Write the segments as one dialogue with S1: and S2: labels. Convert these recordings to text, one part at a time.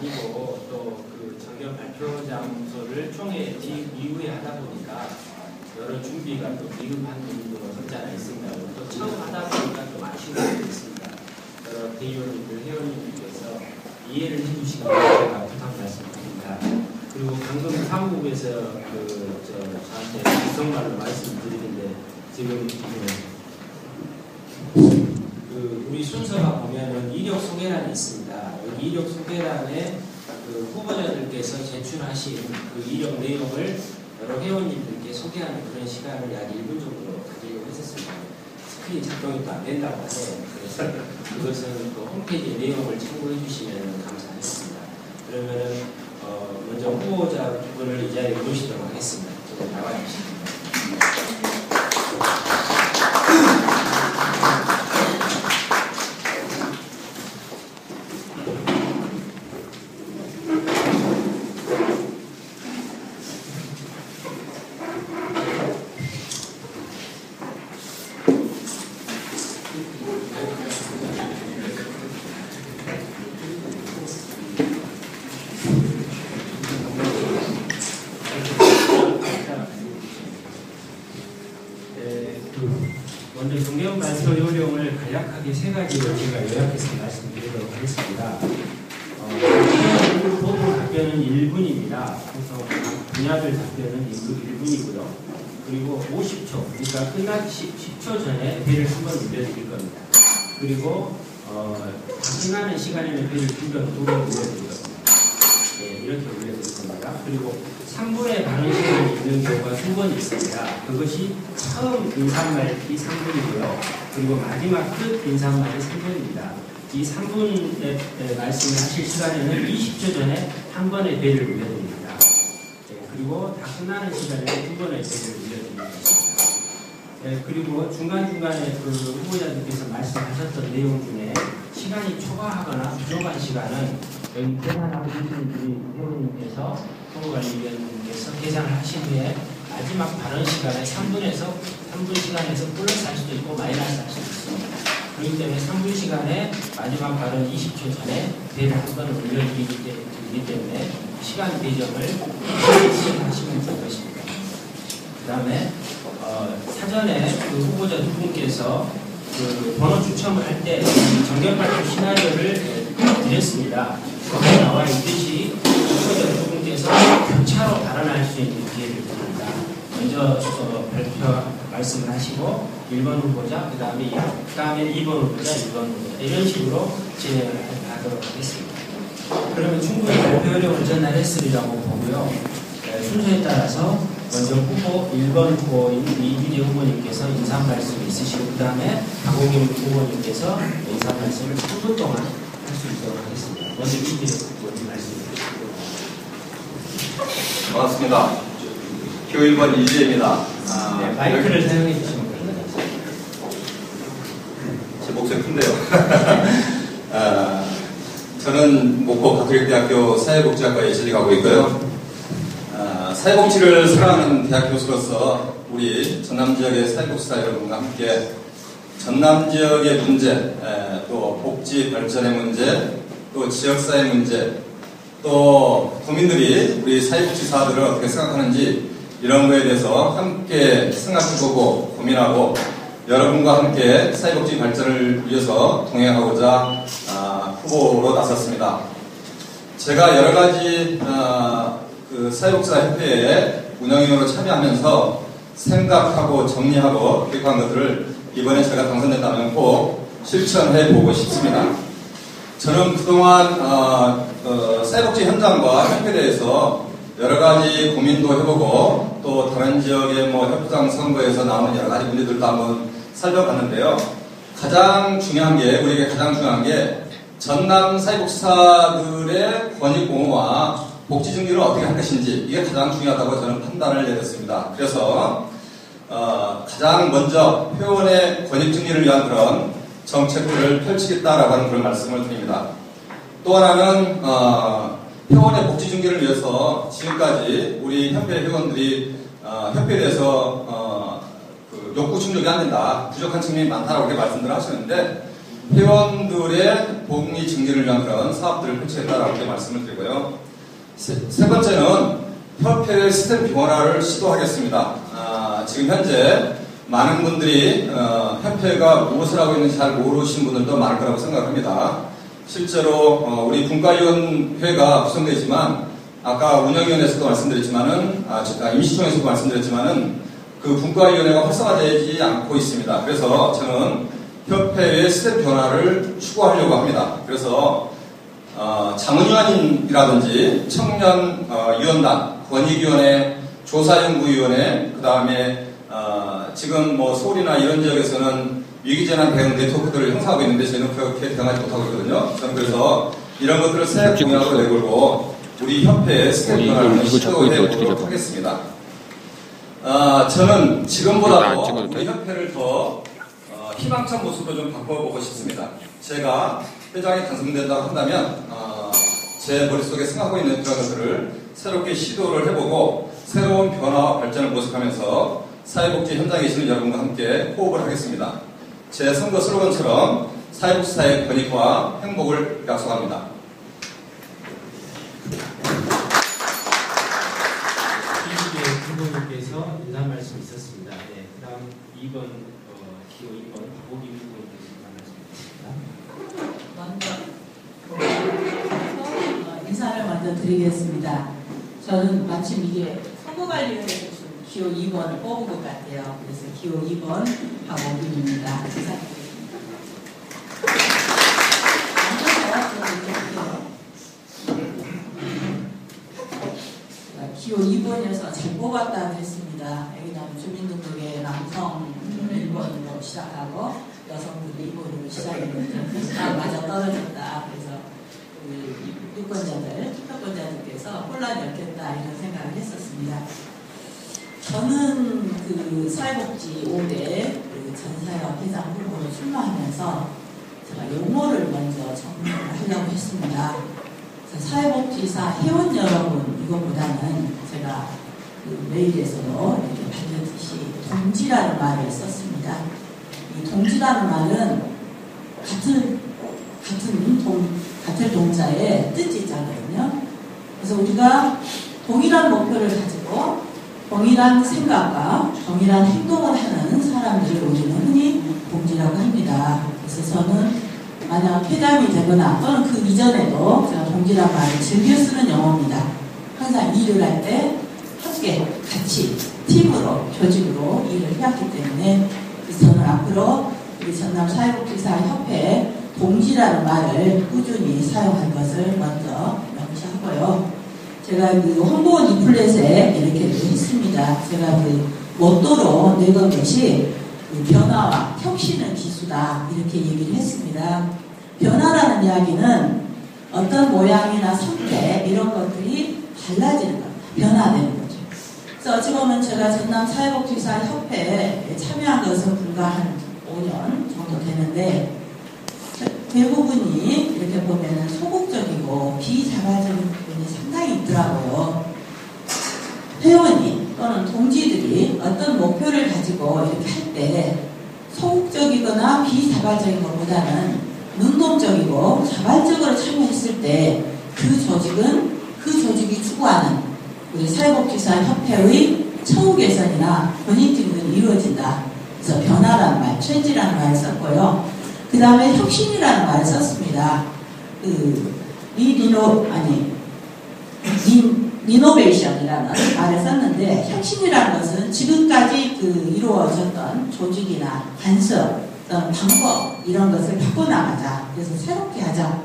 S1: 아니고 또 그 정견 발표 장소를 총회 이후에 하다 보니까 여러 준비가 또 미흡한 부분도 없지 않아 있습니다. 또 처음 하다 보니까 좀 아쉬운 부분도 있습니다. 여러 대의원님들, 회원님들께서 이해를 해주시기 위해 제가 부탁 말씀드립니다. 그리고 방금 사무국에서 저한테 정말로 말씀드리는데 지금 우리 순서가 보면은 이력 소개란이 있습니다. 여기 이력 소개란에 그 후보자들께서 제출하신 그 이력 내용을 여러 회원님들께 소개하는 그런 시간을 약 1분 정도 가지려고 했었습니다. 스크린 작동이 또 안 된다고 하네요. 그래서 그것은 또 홈페이지 내용을 참고해 주시면 감사하겠습니다. 그러면은 먼저 후보자분을 이 자리에 모시도록 하겠습니다. 좀 나와주시죠. 먼저 정견 발표 요령을 간략하게 세 가지로 제가 요약해서 말씀드리도록 하겠습니다. 보통 답변은 1분입니다. 그래서 분야별 답변은 1분이고요. 그리고 50초, 그러니까 끝나기 10초 전에 배를 한 번 올려드릴 겁니다. 그리고 끝나는 시간에는 배를 두 번 올려드릴 겁니다. 네, 이렇게 올려드릴 겁니다. 그리고 3분의 반응 시간이 있는 경우가 2번 있습니다. 그것이 처음 인사말이 3분이고요. 그리고 마지막 끝 인사말이 3분입니다. 이 3분의 말씀을 하실 시간에는 20초 전에 한 번의 배를 올려드립니다. 네, 그리고 다 끝나는 시간에는 2번의 배를 올려드립니다. 네, 그리고 중간중간에 그 후보자들께서 말씀하셨던 내용 중에 시간이 초과하거나 부족한 시간은 여기 계산하고 계신 우리 회원님께서 후보관리위원님께서 계산을 하신 후에 마지막 발언 시간에 3분 시간에서 플러스 할 수도 있고 마이너스 할 수도 있습니다. 그렇기 때문에 3분 시간에 마지막 발언 20초 전에 배를 한 번 올려드리기 때문에 시간 배정을 하시면 될 것입니다. 그 다음에 사전에 그 후보자 두 분께서 그 번호 추첨을 할 때 정견 발표 시나리오를 드렸습니다. 거기에 나와 있듯이 후보자 두 분께서 교차로 발언할 수 있는 기회를 드립니다. 먼저 발표 말씀을 하시고 1번 후보자, 그 다음에 2번 후보자, 1번 후보자 이런 식으로 진행을 하도록 하겠습니다. 그러면 충분히 발표 요령을 전달했으리라고 보고요. 순서에 따라서 먼저 후보 1번 후보인 이규재 후보님께서 인사 말씀이 있으시고 그 다음에 박홍임 후보님께서 인사 말씀을 3분 동안 할 수 있도록 하겠습니다. 먼저 이규재 후보님 말씀 주시고.
S2: 반갑습니다. 표 1번 이주혜입니다.
S1: 네, 마이크를 사용해 주시면 됩니다.
S2: 제 목소리 큰데요. 저는 목포 가톨릭대학교 사회복지학과에 재직하고 있고요. 사회복지를 사랑하는 대학 교수로서 우리 전남 지역의 사회복지사 여러분과 함께 전남 지역의 문제, 또 복지 발전의 문제, 또 지역사회 문제, 또 국민들이 우리 사회복지사들을 어떻게 생각하는지 이런 거에 대해서 함께 생각해보고 고민하고 여러분과 함께 사회복지 발전을 위해서 동행하고자 후보로 나섰습니다. 제가 여러 가지 그 사회복지사 협회에 운영위원으로 참여하면서 생각하고 정리하고 기획한 것들을 이번에 제가 당선됐다면 꼭 실천해 보고 싶습니다. 저는 그동안 사회복지 현장과 협회대에서 여러 가지 고민도 해보고 또 다른 지역의 협장 선거에서 나오는 여러 가지 문제들도 한번 살펴봤는데요. 우리에게 가장 중요한 게 전남 사회복지사들의 권익 공호와 복지 증진을 어떻게 할 것인지 이게 가장 중요하다고 저는 판단을 내렸습니다. 그래서 가장 먼저 회원의 권익 증진을 위한 그런 정책들을 펼치겠다라고 하는 그런 말씀을 드립니다. 또 하나는 회원의 복지 증진을 위해서 지금까지 우리 협회 회원들이 협회에 대해서 그 욕구 충족이 안 된다, 부족한 측면이 많다라고 이렇게 말씀들을 하시는데 회원들의 복리 증진을 위한 그런 사업들을 펼치겠다라고 이렇게 말씀을 드리고요. 세 번째는 협회의 시스템 변화를 시도하겠습니다. 지금 현재 많은 분들이 협회가 무엇을 하고 있는지 잘 모르시는 분들도 많을 거라고 생각합니다. 실제로 우리 분과위원회가 구성되지만 아까 운영위원회에서도 말씀드렸지만은 임시총회에서도 말씀드렸지만은 그 분과위원회가 활성화되지 않고 있습니다. 그래서 저는 협회의 시스템 변화를 추구하려고 합니다. 그래서 자문위원이라든지 청년위원단, 권익위원회, 조사연구위원회, 그 다음에 지금 뭐 서울이나 이런 지역에서는 위기재난 대응 네트워크들을 형성하고 있는데 저희는 그렇게 대응하지 못하고 있거든요. 저는 그래서 이런 것들을 새 공약으로 내걸고 우리 협회의 시스템 변화를 시도해보도록 하겠습니다. 저는 지금보다도 우리 협회를 더 희망찬 모습으로 좀 바꿔보고 싶습니다. 제가 회장이 당선된다고 한다면 제 머릿속에 생각하고 있는 그런 것들을 새롭게 시도를 해보고 새로운 변화와 발전을 모색하면서 사회복지 현장에 계시는 여러분과 함께 호흡을 하겠습니다. 제 선거 슬로건처럼 사회복지사의 권익과 행복을 약속합니다.
S1: 이주재 부모님께서 인사 말씀 있었습니다. 네, 그 다음 2번 기호 2번 박보기 부모님께서 인사 말씀 있습니다.
S3: 먼저 인사를 먼저 드리겠습니다. 저는 마침 이게 선거관리위원회 준 기호 2번을 뽑은 것 같아요. 그래서 기호 2번 박보기입니다. 인사드리겠습니다. 기호 2번이어서 잘 뽑았다고 했습니다. 왜냐하면 주민등록에 남성 1번으로 시작하고 여성분이 2번으로 시작했는데 맞아 떨어졌다. 그래서 유권자들, 투표권자들께서 혼란이 없겠다 이런 생각을 했었습니다. 저는 그 사회복지 5대 전사협 회장 후보로 출마하면서 제가 용어를 먼저 정리를 하려고 했습니다. 사회복지사 회원 여러분 이것보다는 제가 그 메일에서도 이렇게 밝혔듯이 동지라는 말을 썼습니다. 이 동지라는 말은 같은 동자의 뜻이 있잖아요. 그래서 우리가 동일한 목표를 가지고 동일한 생각과 동일한 행동을 하는 사람들을 우리는 흔히 동지라고 합니다. 그래서 저는 만약 회장이 되거나 또는 그 이전에도 제가 동지란 말을 즐겨 쓰는 영어입니다. 항상 일을 할 때 함께 같이 팀으로 조직으로 일을 해왔기 때문에 그래서 저는 앞으로 우리 전남 사회복지사 협회 동지라는 말을 꾸준히 사용할 것을 먼저 명시하고요. 제가 그 홍보원 리플렛에 이렇게 했습니다. 제가 그 모토로 내건 것이 변화와 혁신은 기수다 이렇게 얘기를 했습니다. 변화라는 이야기는 어떤 모양이나 선택 이런 것들이 달라지는 겁니다. 변화되는 거죠. 그래서 어찌 보면 제가 전남 사회복지사 협회에 참여한 것은 불과 한 5년 정도 되는데 대부분이 이렇게 보면 소극적이고 비자발적인 부분이 상당히 있더라고요. 회원이 또는 동지들이 어떤 목표를 가지고 이렇게 할 때 소극적이거나 비자발적인 것보다는 능동적이고 자발적으로 참여했을 때 그 조직이 추구하는 우리 사회복지사 협회의 처우 개선이나 권익 증진이 이루어진다. 그래서 변화라는 말, 체인지라는 말을 썼고요. 그 다음에 혁신이라는 말을 썼습니다. 리노베이션이라는 말을 썼는데 혁신이라는 것은 지금까지 이루어졌던 조직이나 간섭 또는 방법 이런 것을 바꿔나가자. 그래서 새롭게 하자.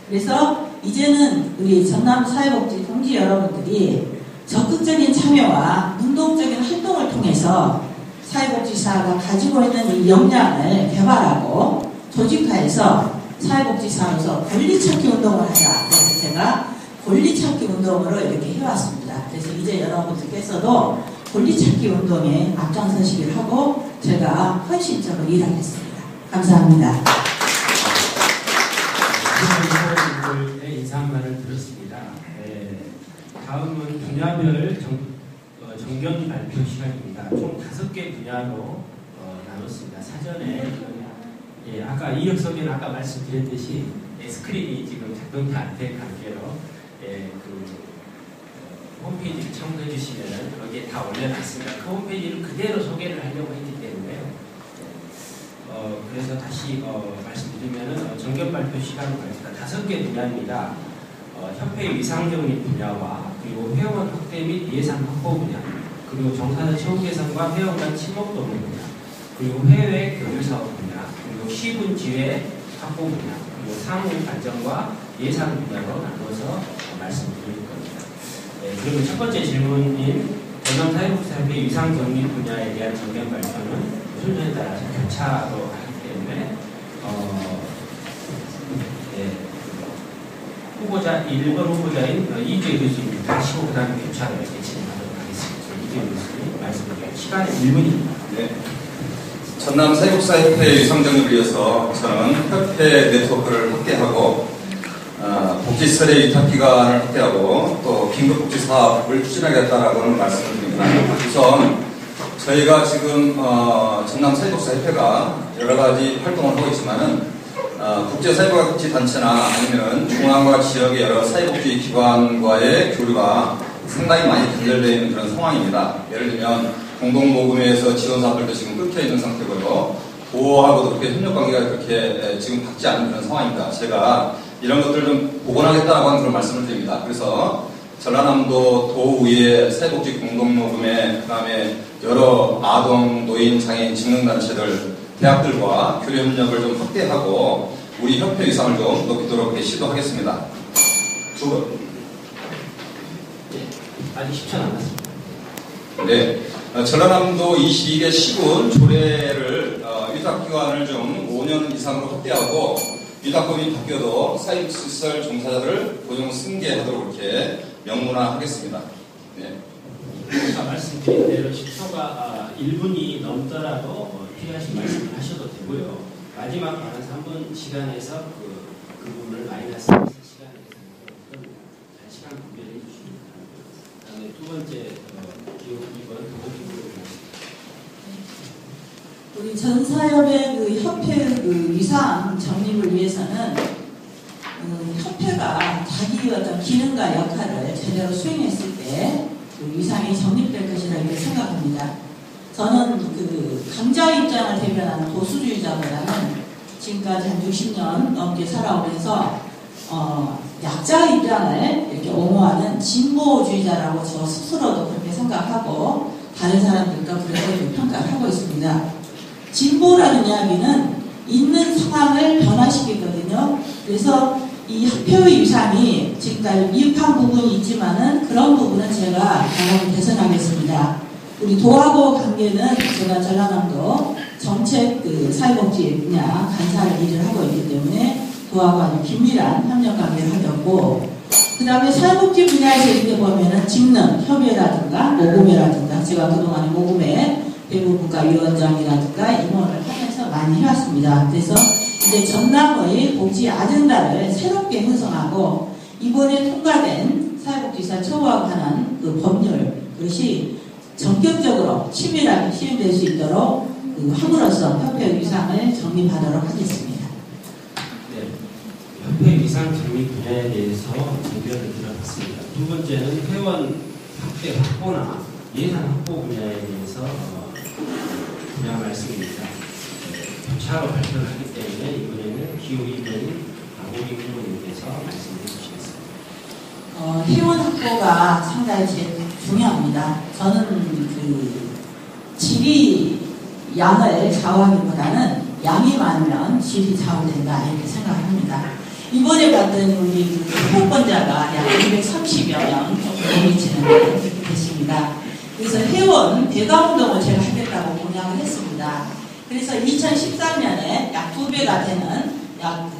S3: 그래서 이제는 우리 전남 사회복지 동지 여러분들이 적극적인 참여와 능동적인 활동을 통해서 사회복지사가 가지고 있는 이 역량을 개발하고 조직화해서 사회복지사로서 권리찾기 운동을 하자. 그래서 제가 권리찾기 운동으로 이렇게 해왔습니다. 그래서 이제 여러분들께서도 권리찾기 운동에 앞장서시기를 하고 제가 헌신적으로 일하겠습니다. 감사합니다.
S1: 부모님들의 인사 한 말을 들었습니다. 다음은 분야별 정견 발표 시간입니다. 총 5개 분야로 나눴습니다. 사전에 예, 아까 이력 소개는 아까 말씀드렸듯이 스크린이 지금 작동이 안 된 관계로 예, 홈페이지를 참고해 주시면은 거기에 다 올려놨습니다. 그 홈페이지를 그대로 소개를 하려고 했기 때문에요. 그래서 다시 말씀드리면은 정견 발표 시간을 가졌다. 5개 분야입니다. 협회 위상정립 분야와 그리고 회원 확대 및 예산 확보 분야, 그리고 종사자 처우 개선과 회원 간 친목 도모 분야, 그리고 해외 교류 사업 분야, 그리고 시군 지회 확보 분야, 그리고 사무 발전과 예산 분야로 나누어서 말씀드릴 겁니다. 네, 그리고 첫 번째 질문인 전남사회복지사협회 위상정립 분야에 대한 정견 발표는 순서에 따라서 교차로 하기 때문에 후보자 1번 후보자인 이주혜 교수님 하시고 그 다음에 교차로 이렇게 진행하도록 하겠습니다. 이주혜 교수님 말씀드릴게요. 시간은 1분입니다.
S2: 네. 전남 사회복지사협회 위상정립을 위해서 저는 협회 네트워크를 확대하고 복지설의 위탁기관을 확대하고 또 긴급복지 사업을 추진하겠다라고는 말씀을 드립니다. 우선 저희가 지금 전남 사회복지사협회가 여러 가지 활동을 하고 있지만은 국제사회복지 단체나 아니면 중앙과 지역의 여러 사회복지 기관과의 교류가 상당히 많이 단절되어 있는 그런 상황입니다. 예를 들면 공동모금회에서 지원 사업들도 지금 끊겨 있는 상태고요. 도하고도 그렇게 협력 관계가 그렇게 지금 닿지 않는 그런 상황입니다. 제가 이런 것들을 좀 복원하겠다라고 하는 그런 말씀을 드립니다. 그래서 전라남도 도의회 사회복지 공동모금회, 그 다음에 여러 아동, 노인, 장애인 직능단체들, 대학들과 교류 협력을 좀 확대하고 우리 협회 위상을 좀 높이도록 시도하겠습니다. 두 번.
S1: 아직 10초 남았습니다.
S2: 네. 전라남도 22개 시군 조례를 위탁기관을 좀 5년 이상으로 확대하고 위탁금이 바뀌어도 사회복지시설 종사자를 고용 승계하도록 이렇게 명문화하겠습니다. 네.
S1: 아까 말씀드린 대로 10초가 1분이 넘더라도 필요하신 말씀을 하셔도 되고요. 마지막 말은 3분 시간에서 그 부분을 마이너스 시간에 대해서 잘 시간 분배해 주시기 바랍니다. 그다음에 두 번째 기호 2번
S3: 우리 전사협의 그 협회 그 위상 정립을 위해서는 협회가 자기 어떤 기능과 역할을 제대로 수행했을 때 그 위상이 정립될 것이라 이렇게 생각합니다. 저는 그 강자 입장을 대변하는 보수주의자보다는 지금까지 한 60년 넘게 살아오면서 약자 입장을 이렇게 옹호하는 진보주의자라고 저 스스로도 그렇게 생각하고 다른 사람들과 그렇게 평가를 하고 있습니다. 진보라는 이야기는 있는 상황을 변화시키거든요. 그래서 이 협회의 위상이 지금까지 미흡한 부분이 있지만은 그런 부분은 제가 당연히 개선하겠습니다. 우리 도하고 관계는 제가 전라남도 정책 그 사회복지 분야 간사를 일을 하고 있기 때문에 도하고 아주 긴밀한 협력 관계를 하겠고, 그 다음에 사회복지 분야에서 이렇게 보면은 직능, 협의회라든가 모금회라든가 제가 그동안에 모금회 대구국가위원장이라든가 임원을 하면서 많이 해왔습니다. 그래서 이제 전남의 복지 아젠다를 새롭게 형성하고 이번에 통과된 사회복지사 처우와 관한 그 법률, 그것이 전격적으로 치밀하게 시행될 수 있도록 함으로써 협회 위상을 정립하도록 하겠습니다.
S1: 네, 협회 위상 정립 분야에 대해서 의견을 들어봤습니다. 두 번째는 회원 확대 확보나 예산 확보 분야에 대해서 분야 말씀입니다. 교차로 발표를 하기 때문에 이번에는 기호 2번인 박오리 후보님께서 말씀해 주시겠습니다.
S3: 회원 확보가 상당히 제일 중요합니다. 저는 그 질이 양을 좌우하기보다는 양이 많으면 질이 좌우된다 이렇게 생각합니다. 이번에 봤던 우리 그 후보권자가 약 230여 명 정도 미치는 계십니다. 그래서 회원 대가운동을 제가 하겠다고 공약을 했습니다. 그래서 2013년에 약 2배가 되는 약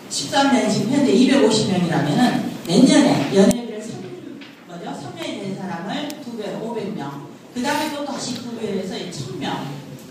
S3: 13년 지금 현재 250명이라면은 내년에 연예별 3년이 된 사람을 2배로 500명, 그 다음에 또 다시 2배로 해서 1000명,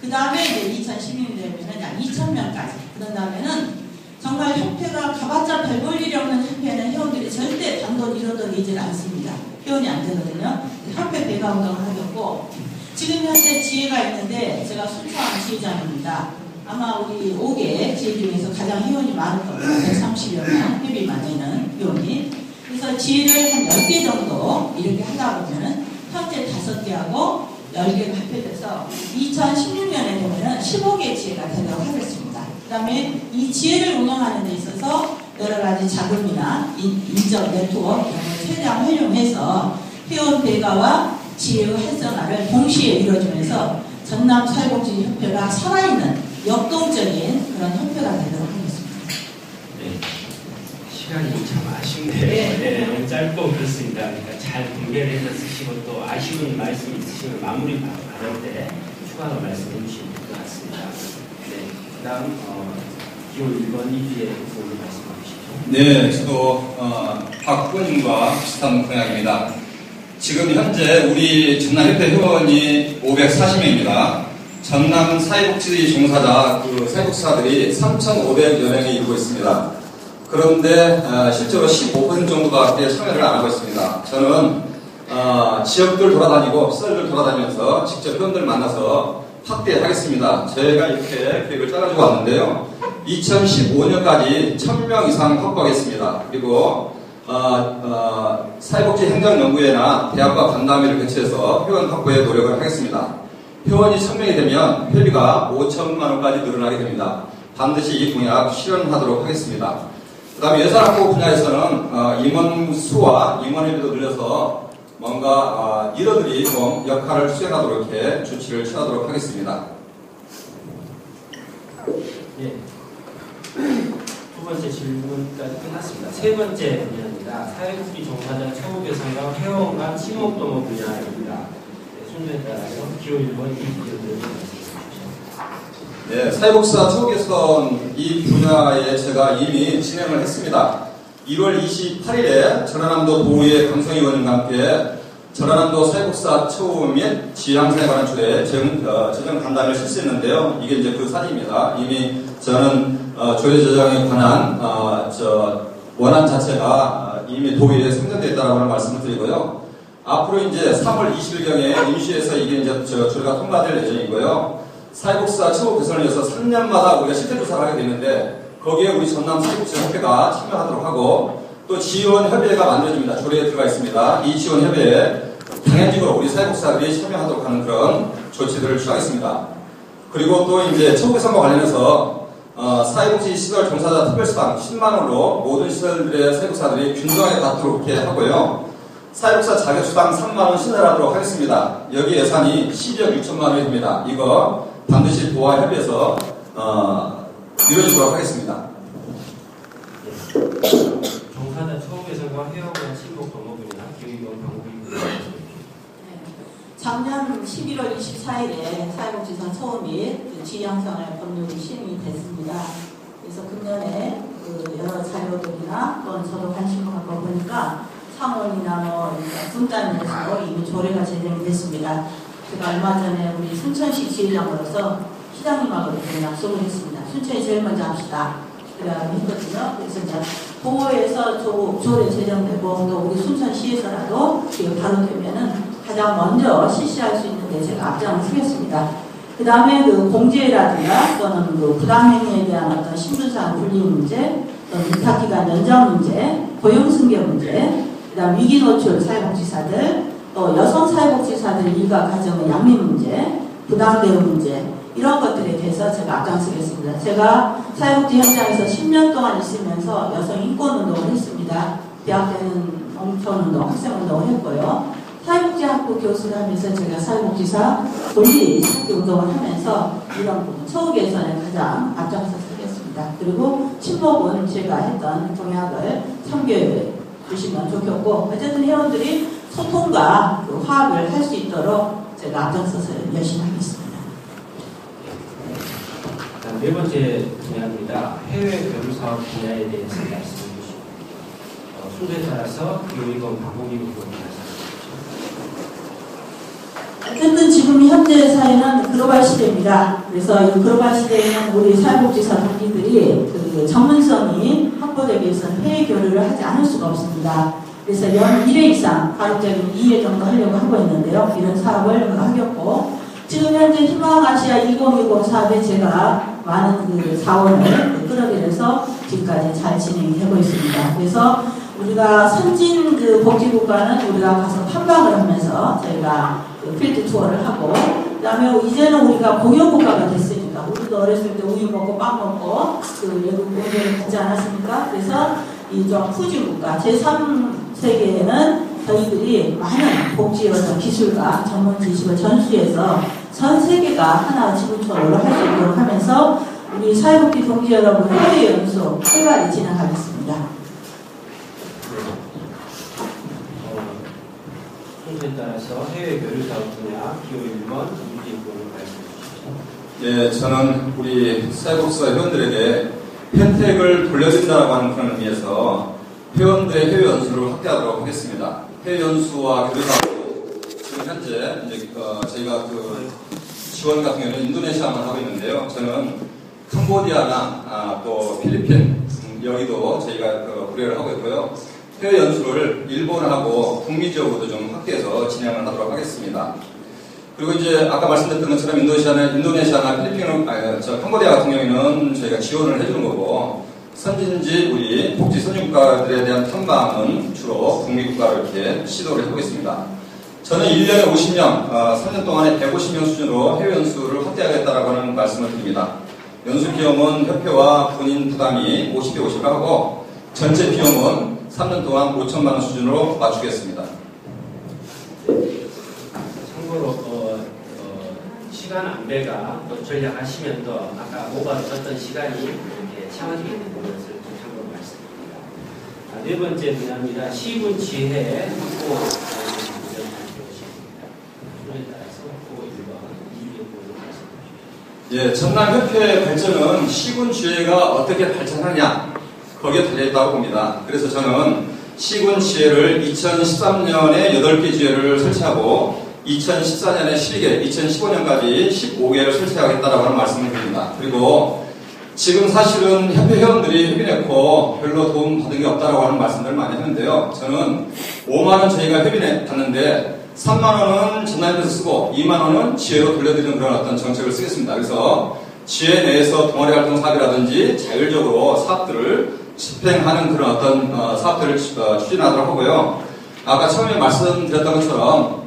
S3: 그 다음에 이제 2016년 되면은 약 2000명까지. 그런 다음에는 정말 협회가 가봤자 별 볼 일이 없는 협회는 회원들이 절대 단돈 1호도 내질 않습니다. 회원이 안 되거든요. 협회 대가운동을 하겠고, 지금 현재 지혜가 있는데 번째, 제가 순천 지회장입니다. 아마 우리 5개 지회 중에서 가장 회원이 많을 겁니다. 130여 명, 회비만 내는 회원이. 그래서 지회를 한 10개 정도 이렇게 하다 보면은 현재 5개하고 10개가 합해져서 2016년에 되면은 15개 지회가 되도록 하겠습니다. 그 다음에 이 지회를 운영하는 데 있어서 여러 가지 자금이나 인적 네트워크 이런 걸 최대한 활용해서 회원 배가와 지혜의 활성화를 동시에 이루어지면서 전남사회복지협회가 살아있는 역동적인 그런 협회가 되도록 하겠습니다.
S1: 네, 시간이 참 아쉽네요. 네, 너무 짧고 그렇습니다. 그러니까 잘 분배를 해서 쓰시고 또 아쉬운 말씀이 있으시면 마무리 받을 때 추가로 말씀해 주시면 될 것 같습니다. 네, 그 다음 기호 1번 이주의 부분을 말씀해 주시죠.
S2: 네, 저도 박군과 비슷한 분야입니다. 지금 현재 우리 전남협회 회원이 540명입니다. 전남 사회복지 종사자 사회복지사들이 3,500여 명이 이루고 있습니다. 그런데 실제로 15% 정도밖에 참여를 안 하고 있습니다. 저는 지역들 돌아다니고 시설들 돌아다니면서 직접 회원들 만나서 확대하겠습니다. 저희가 이렇게 계획을 짜가지고 왔는데요. 2015년까지 1,000명 이상 확보하겠습니다. 그리고 사회복지 행정연구회나 대학과 간담회를 개최해서 회원 확보에 노력을 하겠습니다. 회원이 1,000명이 되면 회비가 5천만 원까지 늘어나게 됩니다. 반드시 이 공약 실현하도록 하겠습니다. 그 다음에 예산 확보 분야에서는 임원 수와 임원 회비도 늘려서 뭔가 리더들이 좀 역할을 수행하도록 이렇게 조치를 취하도록 하겠습니다.
S1: 네. 두 번째 질문까지 끝났습니다. 세 번째 분야입니다. 사회복지 종사자 처우 개선과 회원 간 친목도모 분야입니다. 네, 순서에 따라서 기호 1번 이주를 말씀해 주시죠.
S2: 네, 사회복지사 처우 개선 이 분야에 제가 이미 진행을 했습니다. 1월 28일에 전라남도 도의회 강성의원님과 함께 전라남도 사회복지사 처우 및 지향사에 관한 주제에 재정 간담회를 실시했는데요. 이게 이제 그 사진입니다. 이미 저는 조례 제정에 관한 원안 자체가 이미 도의회에 상정되어 있다고 하는 말씀을 드리고요. 앞으로 이제 3월 20일경에 임시에서 이게 이제 조례가 통과될 예정이고요. 사회복지사 처우 개선을 위해서 3년마다 우리가 실태조사를 하게 되는데 거기에 우리 전남 사회복지협회가 참여하도록 하고 또 지원협의회가 만들어집니다. 조례에 들어가 있습니다. 이 지원협의회에 당연직으로 우리 사회복지사들이 참여하도록 하는 그런 조치들을 취하겠습니다. 그리고 또 이제 처우 개선과 관련해서 사회복지 시설 종사자 특별수당 10만 원으로 모든 시설들의 사회복지사들이 균등하게 받도록 이렇게 하고요. 사회복지사 자격수당 3만 원 신설하도록 하겠습니다. 여기 예산이 12억 6천만 원입니다. 이거 반드시 도와 협의해서 이루어지도록 하겠습니다.
S1: 종사자 처우 개선과 회원 간 친목 도모 분야 기후이원 방법입니다.
S3: 작년 11월 24일에 사회복지사 처우 및 지향상을 법률이 시행이 됐습니다. 그래서 금년에 여러 자료들이나 또는 저도 관심을 갖고 보니까 상원이나 분단에서 이미 조례가 제정이 됐습니다. 제가 얼마 전에 우리 순천시 지회장으로서 시장님하고 약속을 했습니다. 순천이 제일 먼저 합시다. 그래야 했거든요. 그래서 이제 도에서 조례 제정되고 또 우리 순천시에서라도 바로 되면은 가장 먼저 실시할 수 있는데 제가 앞장을 서겠습니다. 그 다음에 공제라든가 또는 부당행위에 대한 어떤 신분상 분리 문제, 또는 위탁기간 연장 문제, 고용승계 문제, 그 다음 위기노출 사회복지사들, 또 여성 사회복지사들 일가 가정의 양립 문제, 부당대우 문제, 이런 것들에 대해서 제가 앞장서겠습니다. 제가 사회복지 현장에서 10년 동안 있으면서 여성 인권운동을 했습니다. 대학 때는 농촌운동, 학생운동을 했고요. 사회복지학부 교수를 하면서 제가 사회복지사 권리 찾기 운동을 하면서 이런 부분, 처우 개선에 가장 앞장서 서겠습니다. 그리고 친목은 제가 했던 공약을 참고해 주시면 좋겠고, 어쨌든 회원들이 소통과 화합을 할 수 있도록 제가 앞장서서 열심히 하겠습니다.
S1: 네 번째 분야입니다. 해외 교류사업 분야에 대해서 말씀해 주시고 순서에 따라서 기후이권 방법이 부분입니다.
S3: 어쨌든 지금 현재 사회는 글로벌 시대입니다. 그래서 이 글로벌 시대에는 우리 사회복지사 동기들이 전문성이 확보되기 위해서는 해외 교류를 하지 않을 수가 없습니다. 그래서 연 1회 이상 가급적이면 2회 정도 하려고 하고 있는데요. 이런 사업을 하겠고, 지금 현재 희망아시아 2020 사업에 제가 많은 그 자원을 끌어들여서 지금까지 잘 진행되고 있습니다. 그래서 우리가 선진 그 복지국가는 우리가 가서 탐방을 하면서 저희가 그 필드 투어를 하고, 그 다음에 이제는 우리가 공연국가가 됐으니까, 우리도 어렸을 때 우유 먹고 빵 먹고 그 외국 공연을 갖지 않았습니까? 그래서 이 좀 후진국가 제3세계에는 저희들이 많은 복지 어떤 기술과 전문 지식을 전수해서 전 세계가 하나 지구촌으로 할 수 있도록 하면서 우리 사회복지 동지 여러분 해외 연수 활발히 진행하겠습니다.
S1: 순서에 따라서 해외 교류 사업 분야 기호 1번 이진권을 말씀해 주시죠.
S2: 예, 저는 우리 사회복지사 회원들에게 혜택을 돌려준다고 하는 그런 의미에서 회원들의 해외 연수를 확대하도록 하겠습니다. 해외 연수와 교류 사업으로 지금 현재 이제 저희가 그 지원 같은 경우는 인도네시아만 하고 있는데요. 저는 캄보디아나 또 필리핀 여기도 저희가 우려를 하고 있고요. 해외 연수를 일본하고 북미 지역으로도 좀 확대해서 진행을 하도록 하겠습니다. 그리고 이제 아까 말씀드렸던 것처럼 인도네시아나 필리핀, 캄보디아 같은 경우에는 저희가 지원을 해주는 거고, 선진지 우리 복지 선진국가들에 대한 탐방은 주로 북미 국가로 이렇게 시도를 하고 있습니다. 저는 1년에 50명, 3년 동안에 150명 수준으로 해외 연수를 확대하겠다라고 하는 말씀을 드립니다. 연수 비용은 협회와 본인 부담이 50대 50을 하고, 전체 비용은 3년 동안 5천만 원 수준으로 맞추겠습니다.
S1: 참고로 시간 안배가 또 전략하시면 또 아까 오버했었던 시간이 이렇게 채워지게 되는 것을 좀 참고로 말씀드립니다. 네 번째 분야입니다. 시군 지혜 확보 수에 따라서 확보 1번 이진권을 말씀해 주시죠.
S2: 예, 전남협회 발전은 시군 지혜가 어떻게 발전하냐 거기에 달려있다고 봅니다. 그래서 저는 시군 지혜를 2013년에 8개 지혜를 설치하고 2014년에 12개, 2015년까지 15개를 설치하겠다라고 하는 말씀을 드립니다. 그리고 지금 사실은 협회 회원들이 협의했고 별로 도움 받은 게 없다라고 하는 말씀들을 많이 했는데요. 저는 5만원 저희가 협의해 봤는데 3만원은 전남협에서 쓰고 2만원은 지혜로 돌려드리는 그런 어떤 정책을 쓰겠습니다. 그래서 지혜 내에서 동아리 활동 사업이라든지 자율적으로 사업들을 집행하는 그런 어떤 사업들을 추진하도록 하고요. 아까 처음에 말씀드렸던 것처럼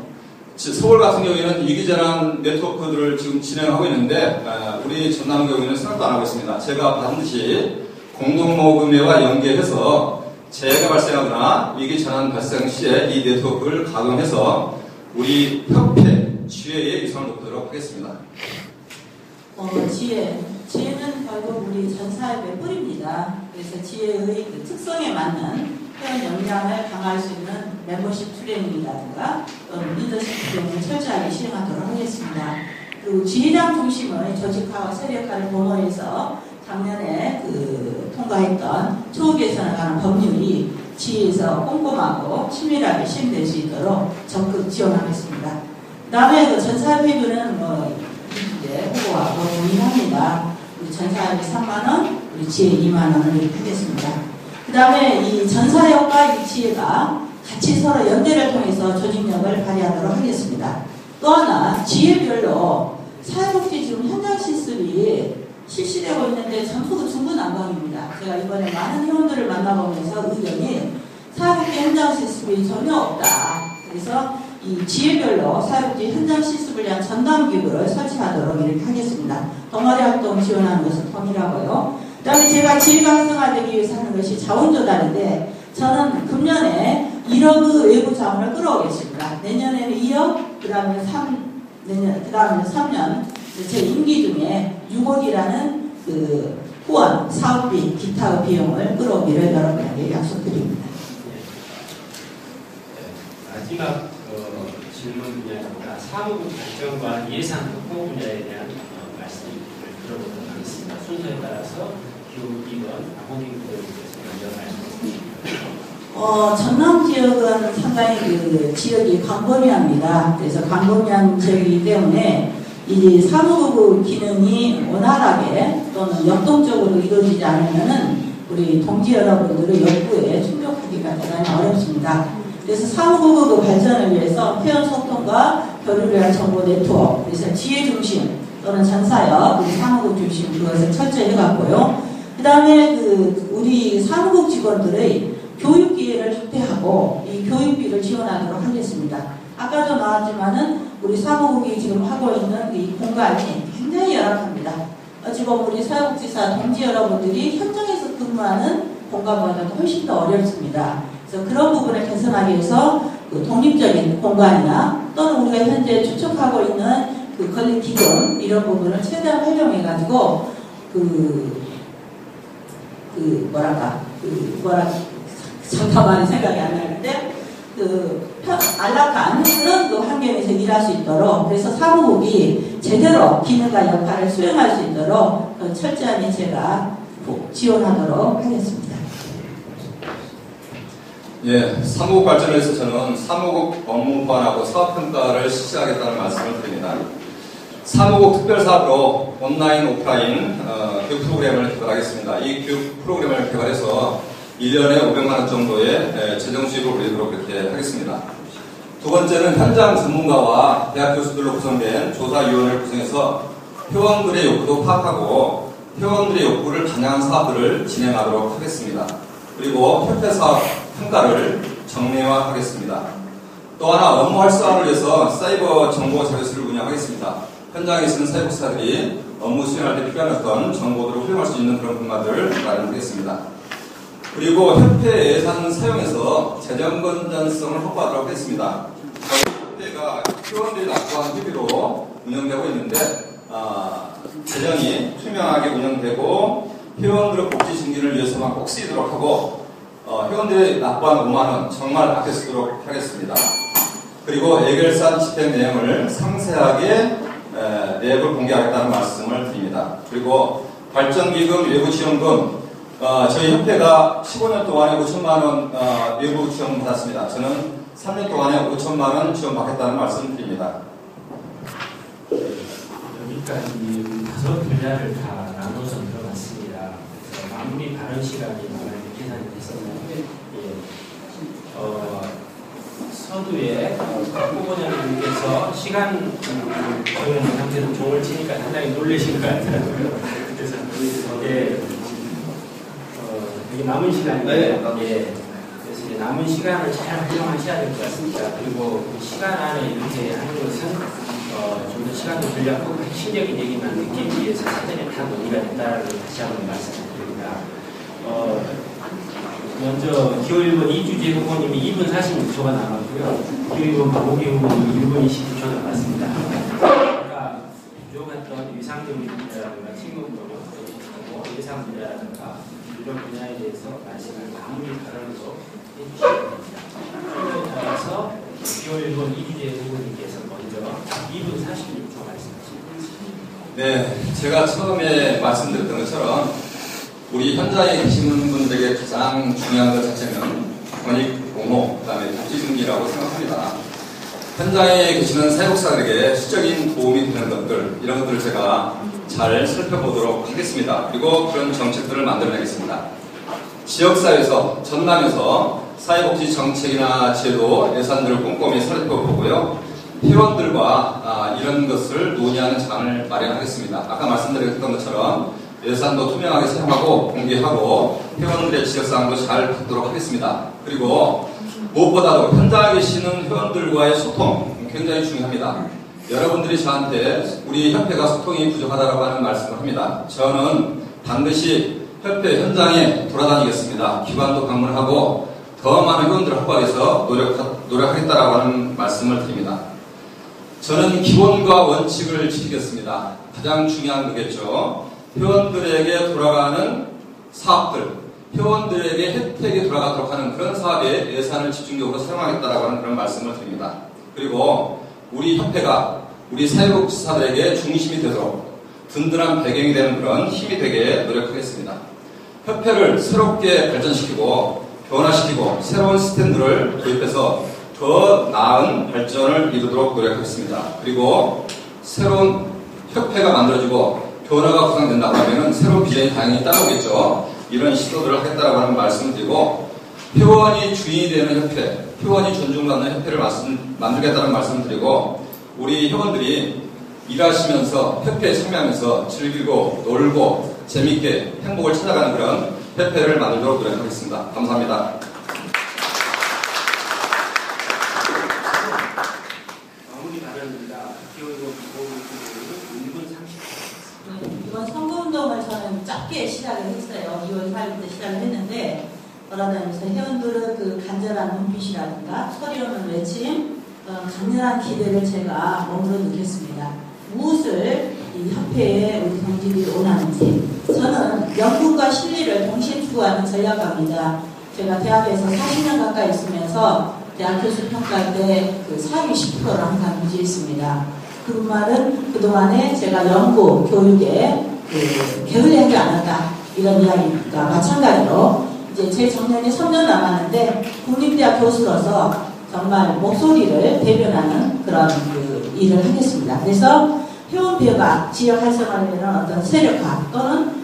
S2: 서울 같은 경우에는 위기재난 네트워크들을 지금 진행하고 있는데 우리 전남 경우에는 생각도 안 하고 있습니다. 제가 반드시 공동모금회와 연계해서 재해가 발생하거나 위기재난 발생 시에 이 네트워크를 가동해서 우리 협회 지혜의 위상을 높이도록 하겠습니다.
S3: 지혜는 결국 우리 전사협의 뿌리입니다. 그래서 지혜의 그 특성에 맞는 회원 역량을 강화할 수 있는 멤버십 트레이닝이라든가 또는 리더십 트레이닝을 철저하게 실행하도록 하겠습니다. 그리고 지휘장 중심의 조직화와 세력화를 도모해서 작년에 통과했던 초우 개선을 하는 법률이 지휘에서 꼼꼼하고 친밀하게 실행될 수 있도록 적극 지원하겠습니다. 그 다음에 그 전사협회비는 이제 후보하고 동의합니다. 우리 전사협이 3만원, 우리 지혜 2만원을 이렇게 하겠습니다. 그 다음에 이 전사협과 이 지혜가 같이 서로 연대를 통해서 조직력을 발휘하도록 하겠습니다. 또 하나, 지혜별로 사회복지 지금 현장 실습이 실시되고 있는데 전부 중구난방입니다. 제가 이번에 많은 회원들을 만나보면서 의견이 사회복지 현장 실습이 전혀 없다. 그래서 이 지혜별로 사회복지 현장 실습을 위한 전담기구를 설치하도록 이렇게 하겠습니다. 동아리 활동 지원하는 것은 동일하고요. 그 다음에 제가 지혜가 활성화되기 위해서 하는 것이 자원조달인데 저는 금년에 1억 외부 자원을 끌어오겠습니다. 내년에는 2억, 그 다음에 3년 제 임기 중에 6억이라는 그 후원, 사업비, 기타 비용을 끌어오기를 여러분에게 약속드립니다.
S1: 마지막 질문 분야입니다. 사무국 발전과 예산 확보 분야에 대한 말씀을 들어보도록 하겠습니다. 순서에 따라서 기호 2번 박홍익 부회장께서 먼저 말씀해 주십니다.
S3: 전남 지역은 상당히 그 지역이 광범위합니다. 그래서 광범위한 지역이기 때문에 이 사무국 기능이 원활하게 또는 역동적으로 이루어지지 않으면은 우리 동지 여러분들의 욕구에 충족하기가 대단히 어렵습니다. 그래서 사무국 발전을 위해서 회원 소통과 교류를 위한 정보 네트워크, 그래서 지혜 중심 또는 전사역, 우리 사무국 중심 그것을 철저히 해갔고요. 그 다음에 우리 사무국 직원들의 교육 기회를 확대하고 이 교육비를 지원하도록 하겠습니다. 아까도 나왔지만은 우리 사무국이 지금 하고 있는 이 공간이 굉장히 열악합니다. 어찌 보면 우리 사회복지사 동지 여러분들이 현장에서 근무하는 공간보다도 훨씬 더 어렵습니다. 그래서 그런 부분을 개선하기 위해서 독립적인 공간이나 또는 우리가 현재 추적하고 있는 권리기금 이런 부분을 최대한 활용해가지고 잠깐만 생각이 안 나는데 안락한 그런 환경에서 일할 수 있도록 그래서 사무국이 제대로 기능과 역할을 수행할 수 있도록 철저히 제가 지원하도록 하겠습니다.
S2: 예, 사무국 발전을 위해서 저는 사무국 업무반하고 사업평가를 실시하겠다는 말씀을 드립니다. 사무국 특별사업으로 온라인, 오프라인 교육 프로그램을 개발하겠습니다. 이 교육 프로그램을 개발해서 1년에 500만 원 정도의 재정 수입을 올리도록 그렇게 하겠습니다. 두 번째는 현장 전문가와 대학 교수들로 구성된 조사위원회를 구성해서 회원들의 욕구도 파악하고 회원들의 욕구를 반영한 사업들을 진행하도록 하겠습니다. 그리고 협회 사업 평가를 정례화하겠습니다. 또 하나 업무 활성화를 위해서 사이버 정보 자료실을 운영하겠습니다. 현장에 있는 사회복지사들이 업무 수행할 때 필요한 어떤 정보들을 활용할 수 있는 그런 분야들을 마련하겠습니다. 그리고 협회 예산 사용해서 재정 건전성을 확보하도록 하겠습니다. 저희 협회가 회원들이 납부한 회비로 운영되고 있는데 재정이 투명하게 운영되고 회원들의 복지 증진을 위해서만 꼭 쓰이도록 하고 회원들이 납부한 5만 원 정말 아껴 쓰도록 하겠습니다. 그리고 예결산 집행 내용을 상세하게 내역을 공개하겠다는 말씀을 드립니다. 그리고 발전기금 외부 지원금 저희 협회가 15년 동안에 5천만 원 외부 지원 받았습니다. 저는 3년 동안에 5천만 원 지원받겠다는 말씀을 드립니다.
S1: 여기까지 5 분야를 다 나눠서 들어갔습니다. 마무리 발언 시간이 많이 계산이 됐었는데 서두에 후보자님께서 시간 정해놓은 상태로 종을 치니까 상당히 놀라신 것 같더라고요. 그래서 이게 남은 시간인데 그래서 이제 남은 시간을 잘 활용하셔야 될 것 같습니다. 그리고 그 시간 안에 이렇게 하는 것은 좀 더 시간도 들렸고 핵심적인 얘기만 듣기 위해서 사전에 다 논의가 됐다는 다시 한번 말씀드립니다. 먼저 기호1번 이주재 후보님이 2분 46초가 남았고요. 기호1번 박호기 후보님이 1분 29초 남았습니다. 아까 부족했던 위상적 문제라든가 친구 분야, 예상 분야라든가 이런 분야에 대해서 말씀을 마무리 발언으로 해주시면 됩니다. 그에 따라서 기호1번 이주재 후보님께서 먼저 2분 46초 말씀하십니다.
S2: 네, 제가 처음에 말씀드렸던 것처럼 우리 현장에 계시는 분들에게 가장 중요한 것 자체는 권익 공모, 그 다음에 복지증진이라고 생각합니다. 현장에 계시는 사회복지사들에게 실적인 도움이 되는 것들, 이런 것들을 제가 잘 살펴보도록 하겠습니다. 그리고 그런 정책들을 만들어내겠습니다. 지역사회에서, 전남에서 사회복지 정책이나 제도, 예산들을 꼼꼼히 살펴보고요. 회원들과 이런 것을 논의하는 장을 마련하겠습니다. 아까 말씀드렸던 것처럼 예산도 투명하게 사용하고 공개하고 회원들의 지적사항도 잘 받도록 하겠습니다. 그리고 무엇보다도 현장에 계시는 회원들과의 소통 굉장히 중요합니다. 여러분들이 저한테 우리 협회가 소통이 부족하다고 하는 말씀을 합니다. 저는 반드시 협회 현장에 돌아다니겠습니다. 기관도 방문하고 더 많은 회원들을 확보하기 위해서 노력하겠다라고 하는 말씀을 드립니다. 저는 기본과 원칙을 지키겠습니다. 가장 중요한 거겠죠. 회원들에게 돌아가는 사업들, 회원들에게 혜택이 돌아가도록 하는 그런 사업에 예산을 집중적으로 사용하겠다라고 하는 그런 말씀을 드립니다. 그리고 우리 협회가 우리 사회복지사들에게 중심이 되도록 든든한 배경이 되는 그런 힘이 되게 노력하겠습니다. 협회를 새롭게 발전시키고 변화시키고 새로운 시스템들을 도입해서 더 나은 발전을 이루도록 노력하겠습니다. 그리고 새로운 협회가 만들어지고 변화가 구상된다고 하면 새로운 비전이 당연히 따라오겠죠. 이런 시도들을 하겠다고 하는 말씀을 드리고 회원이 주인이 되는 협회, 회원이 존중받는 협회를 만들겠다는 말씀을 드리고 우리 회원들이 일하시면서 협회에 참여하면서 즐기고 놀고 재밌게 행복을 찾아가는 그런 협회를 만들도록 노력하겠습니다. 감사합니다.
S1: 마무리 발언입니다. 기호이고 1분 30초.
S3: 이번 선거운동을 저는 짧게 시작을 했어요. 2월 4일부터 시작을 했는데 돌아다니면서 회원들은 그 간절한 눈빛이라든가 소리 없는 외침, 강렬한 기대를 제가 몸으로 느꼈습니다. 무엇을 이 협회에 우리 동지들이 원하는지 저는 연구과 실리를 동시에 추구하는 전략가입니다. 제가 대학에서 40년 가까이 있으면서 대학 교수 평가할 때 그 사위 10%를 항상 유지했습니다. 그 말은 그동안에 제가 연구, 교육에 게을리하지 않았다 이런 이야기가 마찬가지로 이제 제 정년이 3년 남았는데 국립대학 교수로서 정말 목소리를 대변하는 그런 일을 하겠습니다. 그래서 회원 배가 지역 활성화를 위한 어떤 세력화 또는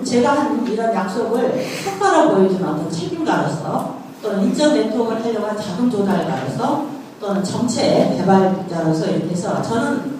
S3: 제가 한 이런 약속을 성과로 보여주는 어떤 책임가로서 또는 인적 네트워크를 하려고 한 자금 조달가로서 또는 정책 개발자로서 이렇게 해서 저는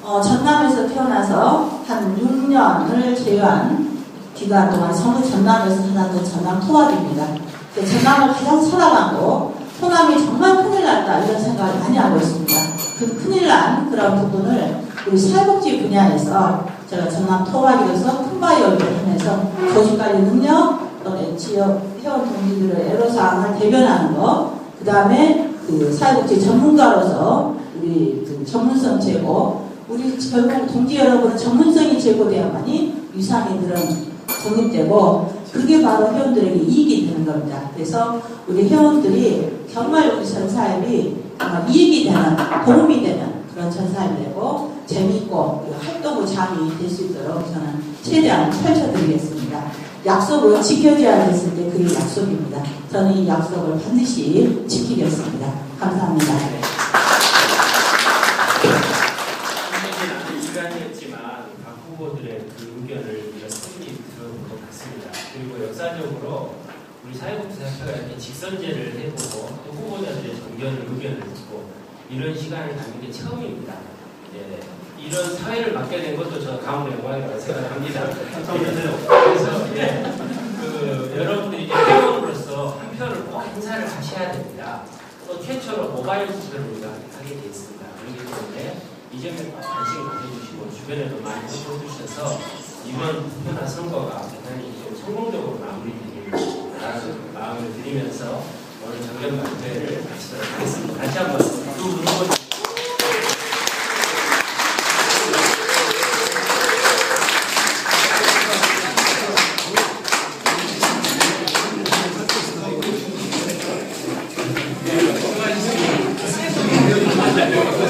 S3: 전남에서 태어나서 한 6년을 제외한 기간 동안 전부 전남에서 살았던 전남 토합입니다. 전남을 가장 사랑하고 호남이 정말 큰일 났다 이런 생각을 많이 하고 있습니다. 그 큰일 난 그런 부분을 우리 사회복지 분야에서 제가 전남 토박이로서 큰바이어를 하면서 조직관리 능력 또는 지역 회원 동지들의 애로사항을 대변하는 것, 그 다음에 그 사회복지 전문가로서 우리 그 전문성 제고, 우리 결국 동지 여러분은 전문성이 제고돼야만이 유상인들은 적립되고 그게 바로 회원들에게 이익이 되는 겁니다. 그래서 우리 회원들이 정말 우리 전사협이 정말 이익이 되는, 도움이 되는 그런 전사협이 되고 재미있고 활동의 될 수 있도록 저는 최대한 펼쳐드리겠습니다. 약속은 지켜져야 됐을 때 그게 약속입니다. 저는 이 약속을 반드시 지키겠습니다. 감사합니다.
S1: 각 후보들의 그 의견을 충분히 들어본 것 같습니다. 그리고 역사적으로 우리 사회복지사협회가 이렇게 직선제를 해보고 또 후보자들의 의견을 듣고 이런 시간을 갖는 게 처음입니다. 예, 이런 사회를 맡게 된 것도 저 가문 영광이라고 생각합니다. 그래서 여러분들이 이제 회원으로서 한 표를 꼭 행사를 하셔야 됩니다. 또 최초로 모바일 투표를 우리가 하게 되어 있습니다. 그렇기 때문에 이 점에 꼭 관심을 가져주시고 주변에도 많이 보여주셔서 이번 투표나 선거가 대단히 좀 성공적으로 마무리되기를 마음을 드리면서 오늘 정견 발표회를 마치도록 하겠습니다. 다시 한번 두 분 후보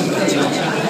S1: 수고하셨습니다.